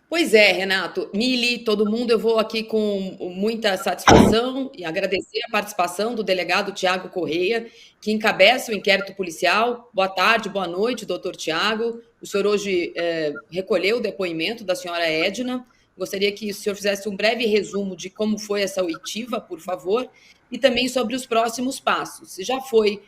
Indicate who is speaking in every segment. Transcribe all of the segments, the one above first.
Speaker 1: Pois é, Renato. Mili, todo mundo, eu vou aqui com muita satisfação e agradecer a participação do delegado Tiago Correia, que encabeça o inquérito policial. Boa tarde, boa noite, doutor Tiago. O senhor hoje recolheu o depoimento da senhora Edna. Gostaria que o senhor fizesse um breve resumo de como foi essa oitiva, por favor, e também sobre os próximos passos. Se já foi,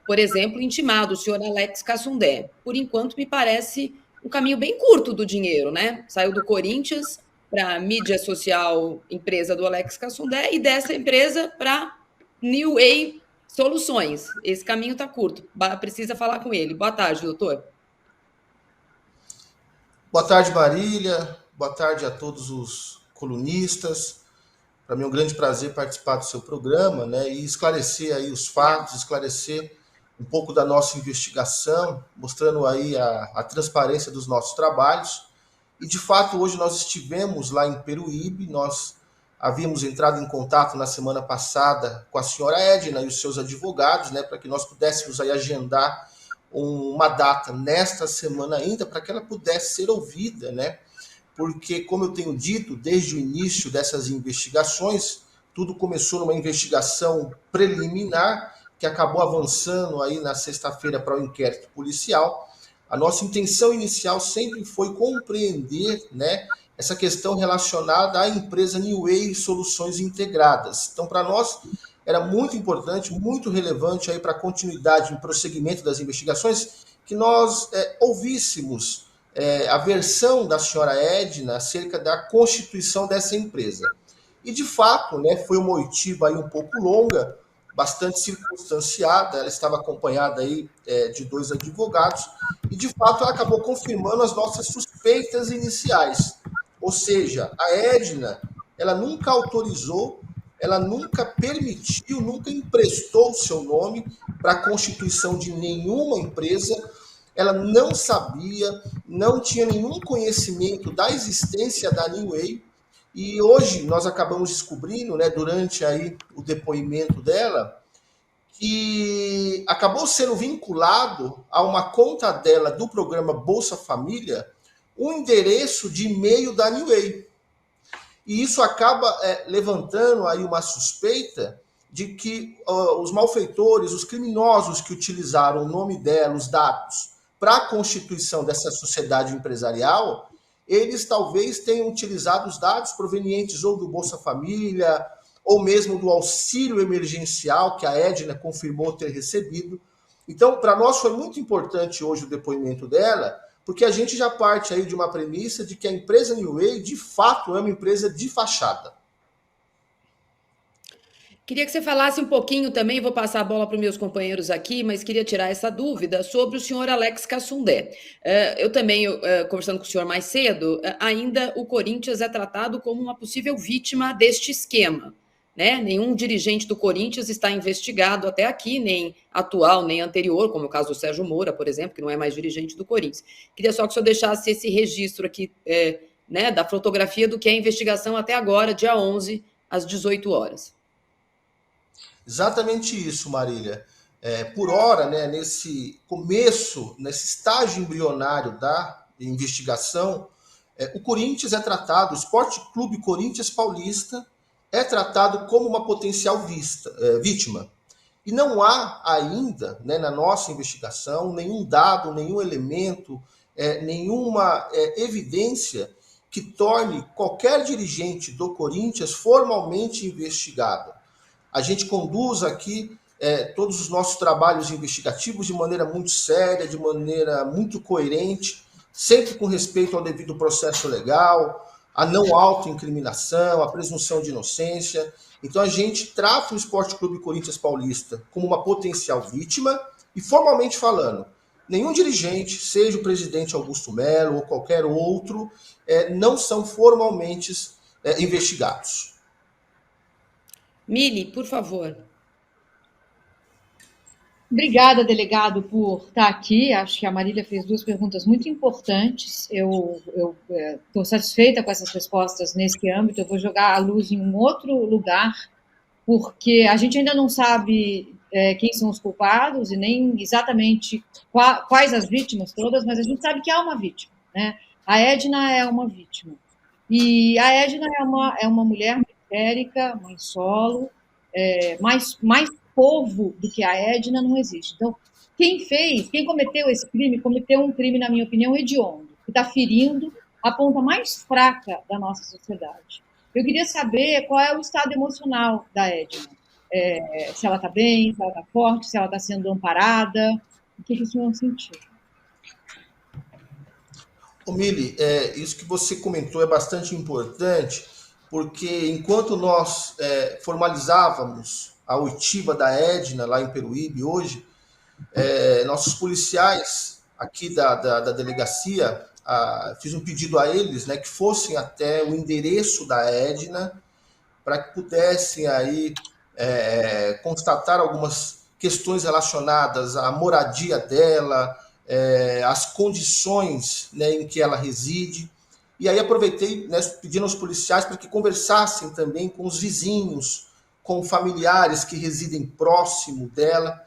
Speaker 1: por exemplo, intimado o senhor Alex Cassundé. Por enquanto, me parece um caminho bem curto do dinheiro, né? Saiu do Corinthians para a mídia social, empresa do Alex Cassundé, e dessa empresa para New Way Soluções. Esse caminho está curto. Precisa falar com ele. Boa tarde, doutor.
Speaker 2: Boa tarde, Marília. Boa tarde a todos os colunistas. Para mim é um grande prazer participar do seu programa, né, e esclarecer aí os fatos, esclarecer um pouco da nossa investigação, mostrando aí a transparência dos nossos trabalhos. E, de fato, hoje nós estivemos lá em Peruíbe, nós havíamos entrado em contato na semana passada com a senhora Edna e os seus advogados, né, para que nós pudéssemos aí agendar uma data nesta semana ainda, para que ela pudesse ser ouvida, né, porque, como eu tenho dito, desde o início dessas investigações, tudo começou numa investigação preliminar, que acabou avançando aí na sexta-feira para o inquérito policial. A nossa intenção inicial sempre foi compreender, né, essa questão relacionada à empresa New Way Soluções Integradas. Então, para nós, era muito importante, muito relevante aí para a continuidade e prosseguimento das investigações, que nós ouvíssemos a versão da senhora Edna acerca da constituição dessa empresa. E, de fato, né, foi uma oitiva aí um pouco longa, bastante circunstanciada, ela estava acompanhada aí, de dois advogados, e, de fato, ela acabou confirmando as nossas suspeitas iniciais. Ou seja, a Edna, ela nunca autorizou, ela nunca permitiu, nunca emprestou o seu nome para a constituição de nenhuma empresa. Ela não sabia, não tinha nenhum conhecimento da existência da New Way, e hoje nós acabamos descobrindo, né, durante aí o depoimento dela, que acabou sendo vinculado a uma conta dela do programa Bolsa Família um endereço de e-mail da New Way. E isso acaba levantando aí uma suspeita de que os malfeitores, os criminosos que utilizaram o nome dela, os dados, para a constituição dessa sociedade empresarial, eles talvez tenham utilizado os dados provenientes ou do Bolsa Família, ou mesmo do auxílio emergencial que a Edna confirmou ter recebido. Então, para nós foi muito importante hoje o depoimento dela, porque a gente já parte aí de uma premissa de que a empresa New Way, de fato, é uma empresa de fachada.
Speaker 1: Queria que você falasse um pouquinho também, vou passar a bola para os meus companheiros aqui, mas queria tirar essa dúvida sobre o senhor Alex Cassundé. Eu também, conversando com o senhor mais cedo, ainda o Corinthians é tratado como uma possível vítima deste esquema, né? Nenhum dirigente do Corinthians está investigado até aqui, nem atual, nem anterior, como é o caso do Sérgio Moura, por exemplo, que não é mais dirigente do Corinthians. Queria só que o senhor deixasse esse registro aqui, né, da fotografia do que é a investigação até agora, dia 11, às 18 horas.
Speaker 2: Exatamente isso, Marília. Por hora, né, nesse começo, nesse estágio embrionário da investigação, o Corinthians é tratado, o Esporte Clube Corinthians Paulista é tratado como uma potencial vítima. E não há ainda, né, na nossa investigação, nenhum dado, nenhum elemento, nenhuma evidência que torne qualquer dirigente do Corinthians formalmente investigado. A gente conduz aqui todos os nossos trabalhos investigativos de maneira muito séria, de maneira muito coerente, sempre com respeito ao devido processo legal, a não autoincriminação, a presunção de inocência. Então a gente trata o Esporte Clube Corinthians Paulista como uma potencial vítima e, formalmente falando, nenhum dirigente, seja o presidente Augusto Melo ou qualquer outro, não são formalmente investigados.
Speaker 1: Mili, por favor.
Speaker 3: Obrigada, delegado, por estar aqui. Acho que a Marília fez duas perguntas muito importantes. Eu estou satisfeita com essas respostas nesse âmbito. Eu vou jogar a luz em um outro lugar, porque a gente ainda não sabe quem são os culpados e nem exatamente quais as vítimas todas, mas a gente sabe que há uma vítima, né? A Edna é uma vítima. E a Edna é uma mulher histérica, mãe solo, mais povo do que a Edna não existe. Então, quem cometeu esse crime, cometeu um crime, na minha opinião, hediondo, que está ferindo a ponta mais fraca da nossa sociedade. Eu queria saber qual é o estado emocional da Edna. Se ela está bem, se ela está forte, se ela está sendo amparada. O que o senhor sentiu?
Speaker 2: Ô, Mili, isso que você comentou é bastante importante, porque enquanto nós formalizávamos a oitiva da Edna lá em Peruíbe hoje, nossos policiais aqui da delegacia, fiz um pedido a eles, né, que fossem até o endereço da Edna para que pudessem aí constatar algumas questões relacionadas à moradia dela, as condições, né, em que ela reside. E aí aproveitei, né, pedindo aos policiais para que conversassem também com os vizinhos, com familiares que residem próximo dela.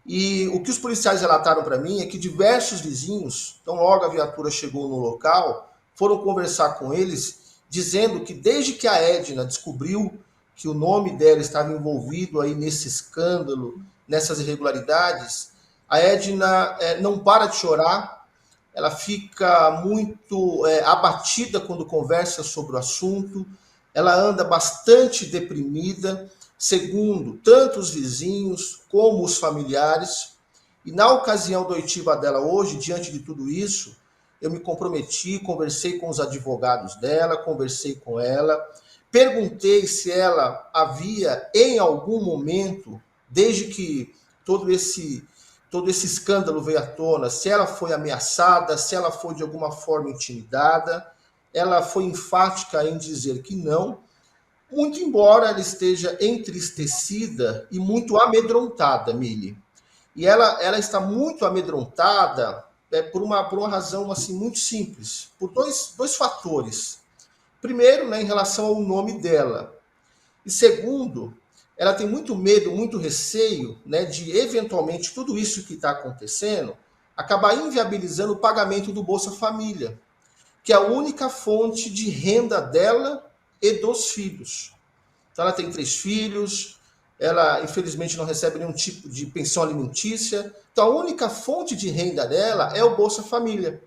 Speaker 2: E o que os policiais relataram para mim é que diversos vizinhos, então logo a viatura chegou no local, foram conversar com eles, dizendo que desde que a Edna descobriu que o nome dela estava envolvido aí nesse escândalo, nessas irregularidades, a Edna não para de chorar, ela fica muito abatida quando conversa sobre o assunto, ela anda bastante deprimida, segundo tanto os vizinhos como os familiares. E na ocasião da oitiva dela hoje, diante de tudo isso, eu me comprometi, conversei com os advogados dela, conversei com ela, perguntei se ela havia, em algum momento, desde que todo esse escândalo veio à tona, se ela foi ameaçada, se ela foi de alguma forma intimidada. Ela foi enfática em dizer que não, muito embora ela esteja entristecida e muito amedrontada, Mili. E ela está muito amedrontada por uma razão assim, muito simples, por dois fatores. Primeiro, né, em relação ao nome dela. E segundo, ela tem muito medo, muito receio, né, de eventualmente tudo isso que está acontecendo acabar inviabilizando o pagamento do Bolsa Família, que é a única fonte de renda dela e dos filhos. Então, ela tem 3 filhos, ela infelizmente não recebe nenhum tipo de pensão alimentícia, então a única fonte de renda dela é o Bolsa Família.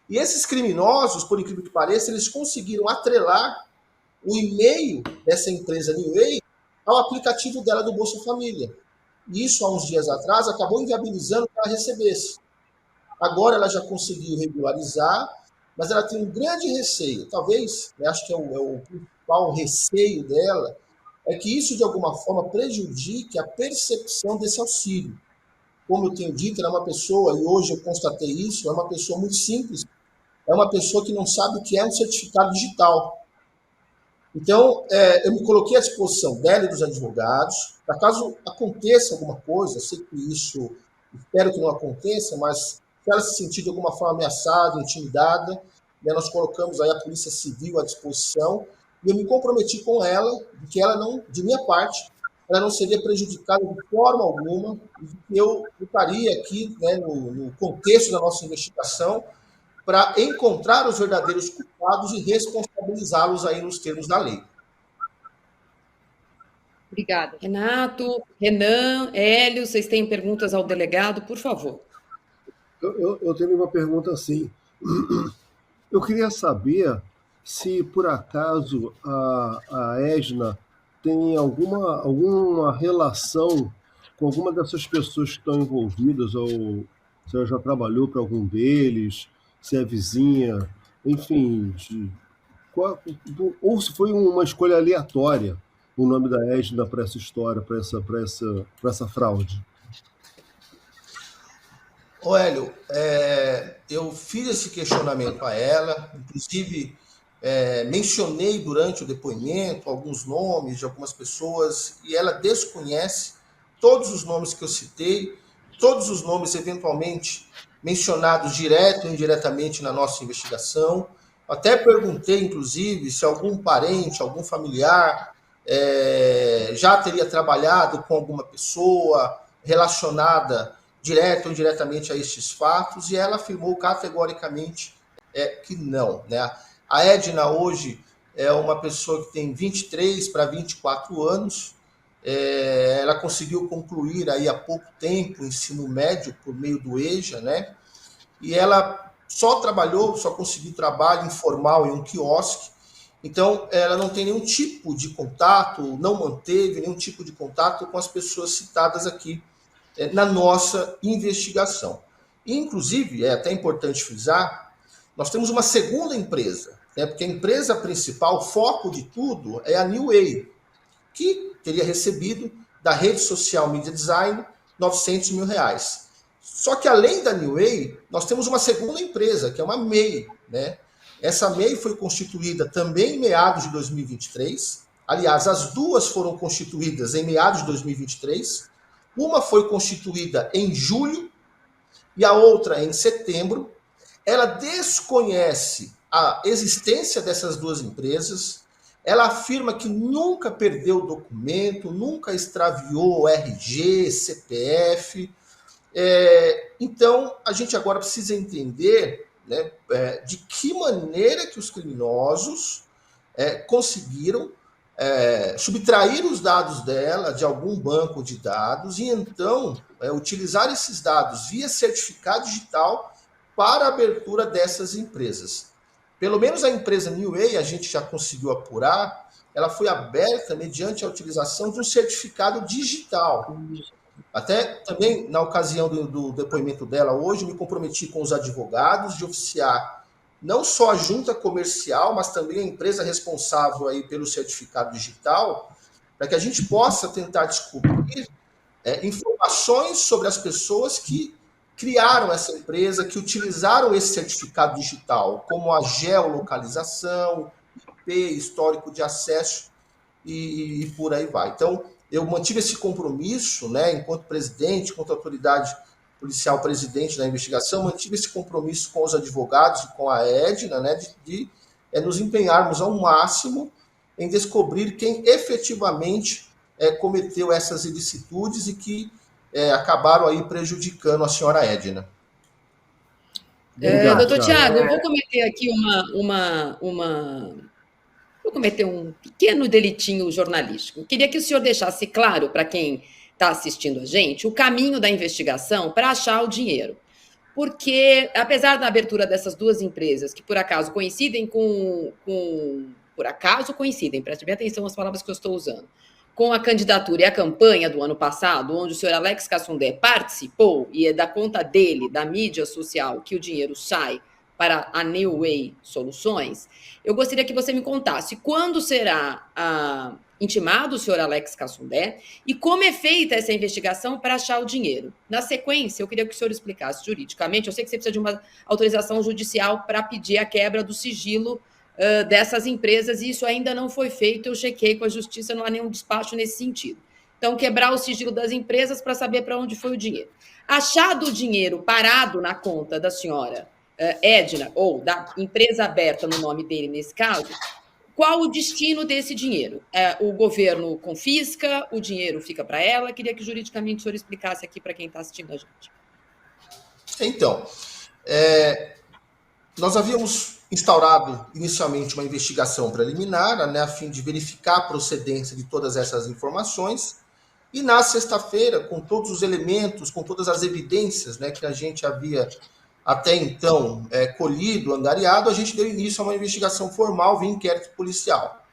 Speaker 2: E esses criminosos, por incrível que pareça, eles conseguiram atrelar o e-mail dessa empresa Newway ao aplicativo dela do Bolsa Família. E isso, há uns dias atrás, acabou inviabilizando que ela recebesse. Agora ela já conseguiu regularizar, mas ela tem um grande receio. Talvez, acho que é o principal receio dela, é que isso de alguma forma prejudique a percepção desse auxílio. Como eu tenho dito, ela é uma pessoa, e hoje eu constatei isso, é uma pessoa muito simples, é uma pessoa que não sabe o que é um certificado digital. Então, eu me coloquei à disposição dela e dos advogados, para caso aconteça alguma coisa, eu sei que isso, espero que não aconteça, mas se ela se sentir de alguma forma ameaçada, intimidada, né, nós colocamos aí a Polícia Civil à disposição, e eu me comprometi com ela, de que ela não, de minha parte, ela não seria prejudicada de forma alguma, e que eu estaria aqui, né, no contexto da nossa investigação, para encontrar os verdadeiros culpados e responsabilizá-los aí nos termos da lei.
Speaker 3: Obrigada.
Speaker 1: Renato, Renan, Hélio, vocês têm perguntas ao delegado, por favor.
Speaker 4: Eu tenho uma pergunta assim. Eu queria saber se, por acaso, a Edna tem alguma relação com alguma dessas pessoas que estão envolvidas, ou se ela já trabalhou para algum deles, se é vizinha, enfim, ou se foi uma escolha aleatória o nome da Edna para essa história, para essa fraude.
Speaker 2: Ô, Hélio, eu fiz esse questionamento a ela, inclusive mencionei durante o depoimento alguns nomes de algumas pessoas, e ela desconhece todos os nomes que eu citei, todos os nomes eventualmente mencionados direto ou indiretamente na nossa investigação. Até perguntei, inclusive, se algum parente, algum familiar já teria trabalhado com alguma pessoa relacionada direta ou indiretamente a estes fatos, e ela afirmou categoricamente que não, né? A Edna hoje é uma pessoa que tem 23 para 24 anos, ela conseguiu concluir aí há pouco tempo o ensino médio por meio do EJA, né? E ela só conseguiu trabalho informal em um quiosque, então ela não tem nenhum tipo de contato, não manteve nenhum tipo de contato com as pessoas citadas aqui na nossa investigação. Inclusive, é até importante frisar, nós temos uma segunda empresa, né, porque a empresa principal, o foco de tudo, é a New Way, que teria recebido da rede social Media Design R$900 mil. Só que além da New Way, nós temos uma segunda empresa, que é uma MEI, né? Essa MEI foi constituída também em meados de 2023. Aliás, as duas foram constituídas em meados de 2023. Uma foi constituída em julho e a outra em setembro. Ela desconhece a existência dessas duas empresas. Ela afirma que nunca perdeu documento, nunca extraviou RG, CPF. Então, a gente agora precisa entender, né, de que maneira que os criminosos conseguiram subtrair os dados dela de algum banco de dados e então utilizar esses dados via certificado digital para a abertura dessas empresas. Pelo menos a empresa New Way, a gente já conseguiu apurar, ela foi aberta mediante a utilização de um certificado digital. Até também, na ocasião do depoimento dela hoje, me comprometi com os advogados de oficiar não só a junta comercial, mas também a empresa responsável aí pelo certificado digital, para que a gente possa tentar descobrir informações sobre as pessoas que criaram essa empresa, que utilizaram esse certificado digital, como a geolocalização, IP, histórico de acesso e por aí vai. Então, eu mantive esse compromisso, né, enquanto presidente, enquanto autoridade policial presidente da investigação, mantive esse compromisso com os advogados e com a Edna, né, de nos empenharmos ao máximo em descobrir quem efetivamente cometeu essas ilicitudes e que acabaram aí prejudicando a senhora Edna.
Speaker 1: Doutor Tiago, eu vou cometer aqui vou cometer um pequeno delitinho jornalístico. Queria que o senhor deixasse claro para quem está assistindo a gente o caminho da investigação para achar o dinheiro. Porque, apesar da abertura dessas duas empresas, que por acaso coincidem preste bem atenção às palavras que eu estou usando, com a candidatura e a campanha do ano passado, onde o senhor Alex Cassundé participou, e é da conta dele, da mídia social, que o dinheiro sai para a New Way Soluções, eu gostaria que você me contasse quando será intimado o senhor Alex Cassundé e como é feita essa investigação para achar o dinheiro. Na sequência, eu queria que o senhor explicasse juridicamente, eu sei que você precisa de uma autorização judicial para pedir a quebra do sigilo dessas empresas, e isso ainda não foi feito, eu chequei com a justiça, não há nenhum despacho nesse sentido. Então, quebrar o sigilo das empresas para saber para onde foi o dinheiro. Achado o dinheiro parado na conta da senhora Edna, ou da empresa aberta no nome dele nesse caso, qual o destino desse dinheiro? O governo confisca, o dinheiro fica para ela? Queria que juridicamente o senhor explicasse aqui para quem está assistindo a gente.
Speaker 2: Então, nós havíamos instaurado inicialmente uma investigação preliminar, né, a fim de verificar a procedência de todas essas informações, e na sexta-feira, com todos os elementos, com todas as evidências, né, que a gente havia até então colhido, angariado, a gente deu início a uma investigação formal via inquérito policial.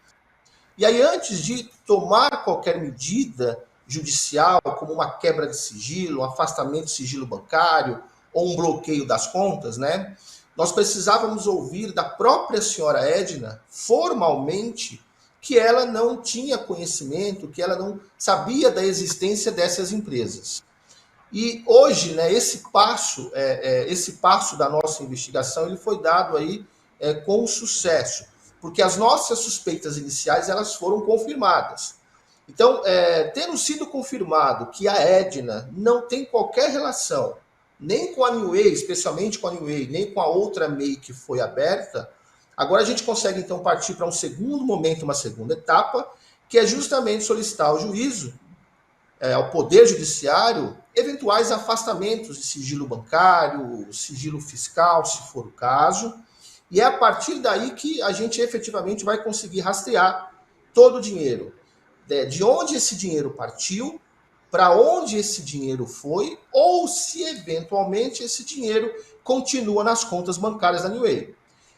Speaker 2: E aí, antes de tomar qualquer medida judicial, como uma quebra de sigilo, um afastamento de sigilo bancário ou um bloqueio das contas, né, nós precisávamos ouvir da própria senhora Edna, formalmente, que ela não tinha conhecimento, que ela não sabia da existência dessas empresas. E hoje, né, esse passo da nossa investigação, ele foi dado aí com sucesso, porque as nossas suspeitas iniciais elas foram confirmadas. Então, tendo sido confirmado que a Edna não tem qualquer relação, nem com a New Way, especialmente com a New Way, nem com a outra MEI que foi aberta, agora a gente consegue então partir para um segundo momento, uma segunda etapa, que é justamente solicitar ao juízo, ao Poder Judiciário, eventuais afastamentos de sigilo bancário, sigilo fiscal, se for o caso, E é a partir daí que a gente efetivamente vai conseguir rastrear todo o dinheiro. De onde esse dinheiro partiu, para onde esse dinheiro foi, ou se eventualmente esse dinheiro continua nas contas bancárias da New Way.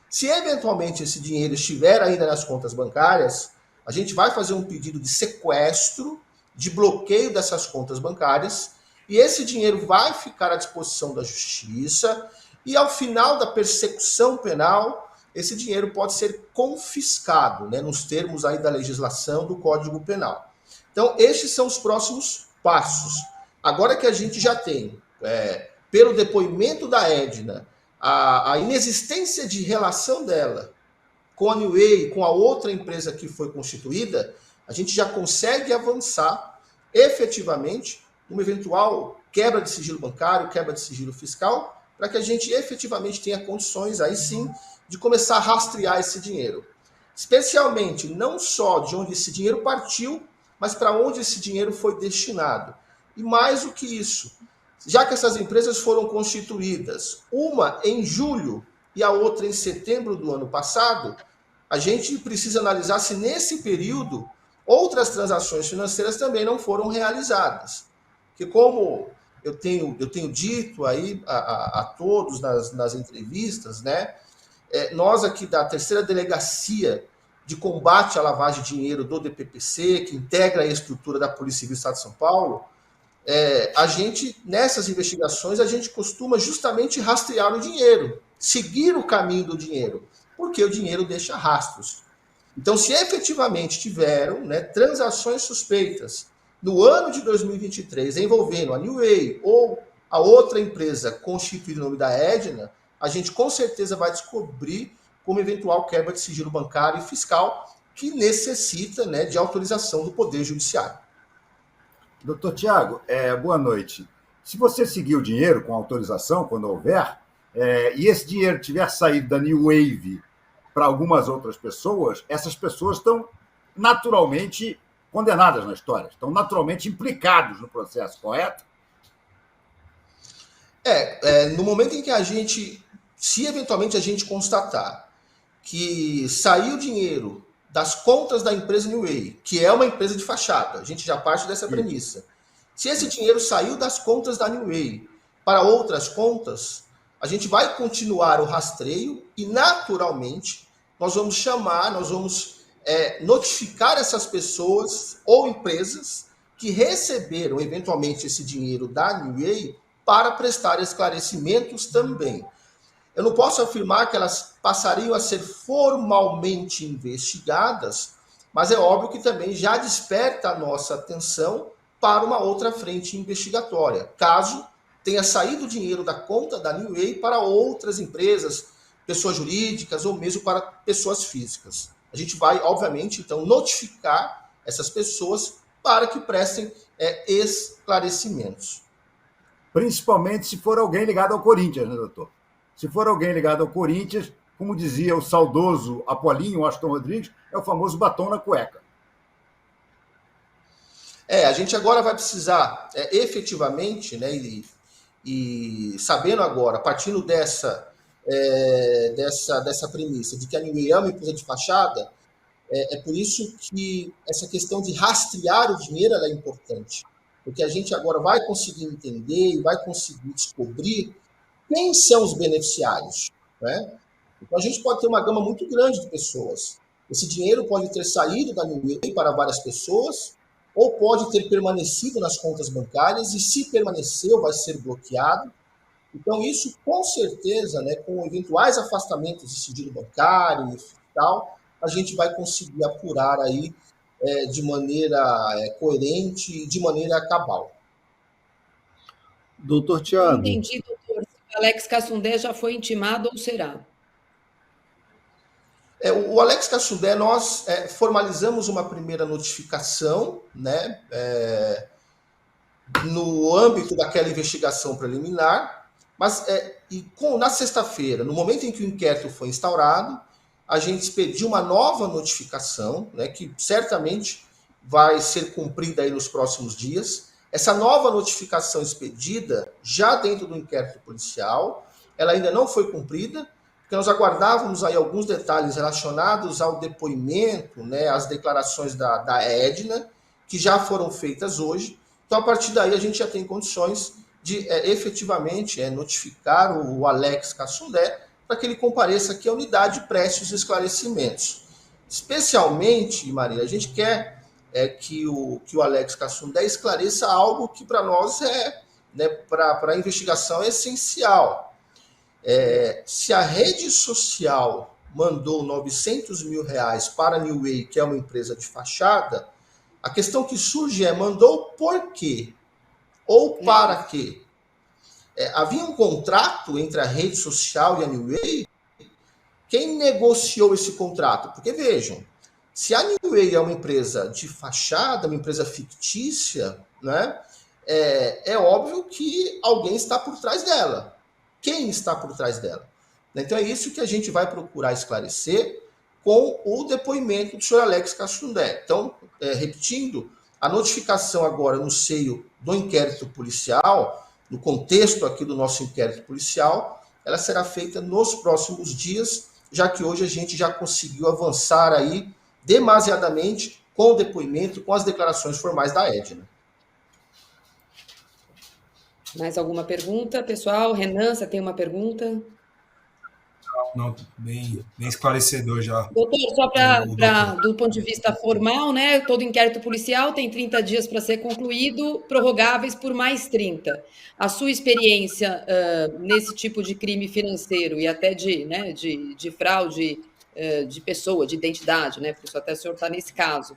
Speaker 2: Se eventualmente esse dinheiro estiver ainda nas contas bancárias, a gente vai fazer um pedido de sequestro, de bloqueio dessas contas bancárias, e esse dinheiro vai ficar à disposição da justiça, e ao final da persecução penal, esse dinheiro pode ser confiscado, né, nos termos aí da legislação do Código Penal. Então, estes são os próximos passos. Agora que a gente já tem, pelo depoimento da Edna, a inexistência de relação dela com a New Way, com a outra empresa que foi constituída, a gente já consegue avançar efetivamente numa eventual quebra de sigilo bancário, quebra de sigilo fiscal, para que a gente efetivamente tenha condições, aí sim, de começar a rastrear esse dinheiro. Especialmente, não só de onde esse dinheiro partiu, mas para onde esse dinheiro foi destinado. E mais do que isso, já que essas empresas foram constituídas, uma em julho e a outra em setembro do ano passado, a gente precisa analisar se nesse período outras transações financeiras também não foram realizadas. Porque como eu tenho dito aí a todos nas entrevistas, né, nós aqui da terceira delegacia de combate à lavagem de dinheiro do DPPC, que integra a estrutura da Polícia Civil do Estado de São Paulo, a gente, nessas investigações, a gente costuma justamente rastrear o dinheiro, seguir o caminho do dinheiro, porque o dinheiro deixa rastros. Então, se efetivamente tiveram, né, transações suspeitas no ano de 2023 envolvendo a New Way ou a outra empresa constituída no nome da Edna, a gente com certeza vai descobrir como eventual quebra de sigilo bancário e fiscal que necessita, né, de autorização do Poder Judiciário.
Speaker 5: Doutor Tiago, boa noite. Se você seguir o dinheiro com autorização, quando houver, e esse dinheiro tiver saído da New Wave para algumas outras pessoas, essas pessoas estão naturalmente condenadas na história, estão naturalmente implicados no processo, correto?
Speaker 2: No momento em que a gente, se eventualmente a gente constatar que saiu dinheiro das contas da empresa New Way, que é uma empresa de fachada, a gente já parte dessa premissa. Se esse dinheiro saiu das contas da New Way para outras contas, a gente vai continuar o rastreio e, naturalmente, nós vamos notificar essas pessoas ou empresas que receberam, eventualmente, esse dinheiro da New Way para prestar esclarecimentos também. Eu não posso afirmar que elas passariam a ser formalmente investigadas, mas é óbvio que também já desperta a nossa atenção para uma outra frente investigatória, caso tenha saído dinheiro da conta da New Way para outras empresas, pessoas jurídicas ou mesmo para pessoas físicas. A gente vai, obviamente, então, notificar essas pessoas para que prestem esclarecimentos.
Speaker 5: Principalmente se for alguém ligado ao Corinthians, né, doutor? Se for alguém ligado ao Corinthians, como dizia o saudoso Apolinho Washington Rodrigues, é o famoso batom na cueca.
Speaker 2: A gente agora vai precisar, efetivamente, né, e sabendo agora, partindo dessa premissa de que a New Way é uma empresa de fachada, é por isso que essa questão de rastrear o dinheiro ela é importante. Porque a gente agora vai conseguir entender e vai conseguir descobrir quem são os beneficiários, né? Então a gente pode ter uma gama muito grande de pessoas. Esse dinheiro pode ter saído da New Way para várias pessoas, ou pode ter permanecido nas contas bancárias, e se permaneceu, vai ser bloqueado. Então isso, com certeza, né, com eventuais afastamentos de sigilo bancário e fiscal, a gente vai conseguir apurar aí de maneira coerente e de maneira cabal.
Speaker 4: Doutor Tiago.
Speaker 1: Entendi, doutor. Se o Alex Cassundé já foi intimado ou será?
Speaker 2: O Alex Cassundé, nós formalizamos uma primeira notificação, né, no âmbito daquela investigação preliminar, mas na sexta-feira, no momento em que o inquérito foi instaurado, a gente expediu uma nova notificação, né, que certamente vai ser cumprida aí nos próximos dias. Essa nova notificação expedida, já dentro do inquérito policial, ela ainda não foi cumprida, porque nós aguardávamos aí alguns detalhes relacionados ao depoimento, né, às declarações da Edna, que já foram feitas hoje. Então, a partir daí, a gente já tem condições de efetivamente notificar o Alex Cassundé para que ele compareça aqui à unidade e preste os esclarecimentos. Especialmente, Maria, a gente quer que o Alex Cassundé esclareça algo que para nós para a investigação é essencial. Se a rede social mandou 900 mil reais para a New Way, que é uma empresa de fachada, a questão que surge mandou por quê? Ou para quê? Havia um contrato entre a rede social e a New Way? Quem negociou esse contrato? Porque, vejam, se a New Way é uma empresa de fachada, uma empresa fictícia, né, é óbvio que alguém está por trás dela. Quem está por trás dela? Então é isso que a gente vai procurar esclarecer com o depoimento do senhor Alex Cassundé. Então, repetindo, a notificação agora no seio do inquérito policial, no contexto aqui do nosso inquérito policial, ela será feita nos próximos dias, já que hoje a gente já conseguiu avançar aí demasiadamente com o depoimento, com as declarações formais da Edna.
Speaker 1: Mais alguma pergunta, pessoal? Renan, você tem uma pergunta?
Speaker 6: Não, bem esclarecedor já.
Speaker 1: Doutor, só do ponto de vista formal, né? Todo inquérito policial tem 30 dias para ser concluído, prorrogáveis por mais 30. A sua experiência nesse tipo de crime financeiro e até de fraude de pessoa, de identidade, né? Por isso até o senhor está nesse caso.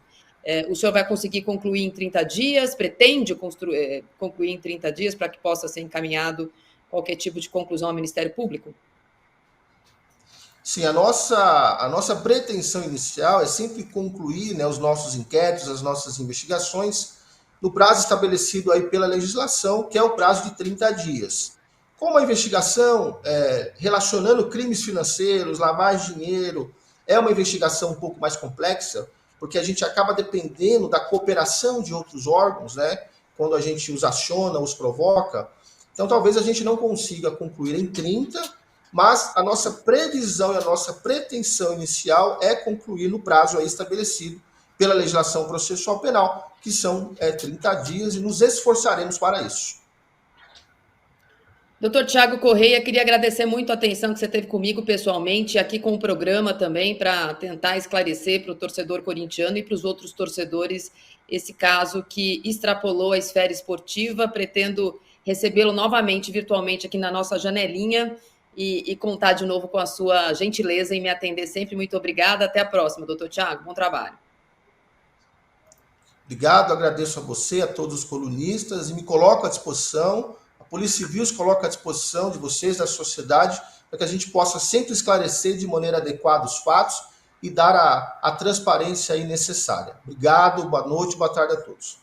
Speaker 1: O senhor vai conseguir concluir em 30 dias? Pretende concluir em 30 dias para que possa ser encaminhado qualquer tipo de conclusão ao Ministério Público?
Speaker 2: Sim, a nossa pretensão inicial é sempre concluir, né, os nossos inquéritos, as nossas investigações, no prazo estabelecido aí pela legislação, que é o prazo de 30 dias. Como a investigação relacionando crimes financeiros, lavagem de dinheiro, é uma investigação um pouco mais complexa, porque a gente acaba dependendo da cooperação de outros órgãos, né, quando a gente os aciona, os provoca. Então, talvez a gente não consiga concluir em 30, mas a nossa previsão e a nossa pretensão inicial é concluir no prazo aí estabelecido pela legislação processual penal, que são 30 dias, e nos esforçaremos para isso.
Speaker 1: Doutor Tiago Correia, queria agradecer muito a atenção que você teve comigo pessoalmente, aqui com o programa também, para tentar esclarecer para o torcedor corintiano e para os outros torcedores esse caso que extrapolou a esfera esportiva. Pretendo recebê-lo novamente virtualmente aqui na nossa janelinha e contar de novo com a sua gentileza em me atender sempre. Muito obrigada. Até a próxima, doutor Tiago. Bom trabalho.
Speaker 2: Obrigado, agradeço a você, a todos os colunistas, e me coloco à disposição, a Polícia Civil se coloca à disposição de vocês, da sociedade, para que a gente possa sempre esclarecer de maneira adequada os fatos e dar a transparência aí necessária. Obrigado, boa noite, boa tarde a todos.